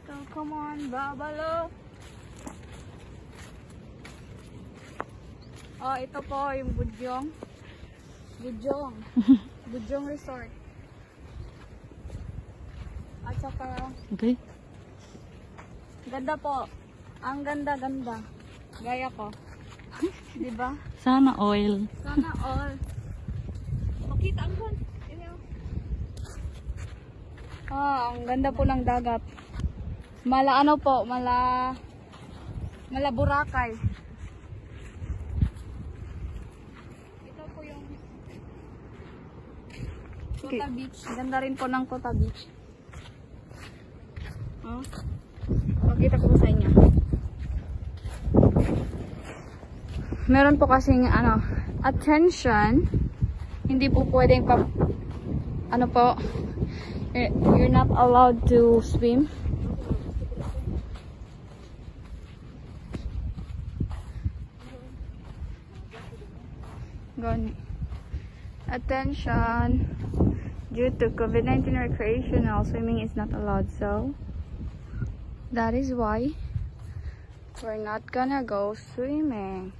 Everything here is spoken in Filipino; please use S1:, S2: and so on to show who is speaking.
S1: So, come on, Babalo. Oh, ito po yung Budyong. Budyong Resort. At saka,
S2: Okay.
S1: ganda po. Ang ganda-ganda. Gaya ko. Diba?
S2: Sana oil.
S1: Sana all. Makita ang ganda. Ang ganda po ng dagat. Mala ano po, mala Boracay. Ito po yung Kuta Beach. Ganda rin po ng Kuta Beach. Makita ko sa inyo. Meron po kasing attention. Hindi po pwedeng you're not allowed to swim. Gone. Attention. Due to COVID-19 recreational swimming is not allowed, so that is why we're not gonna go swimming.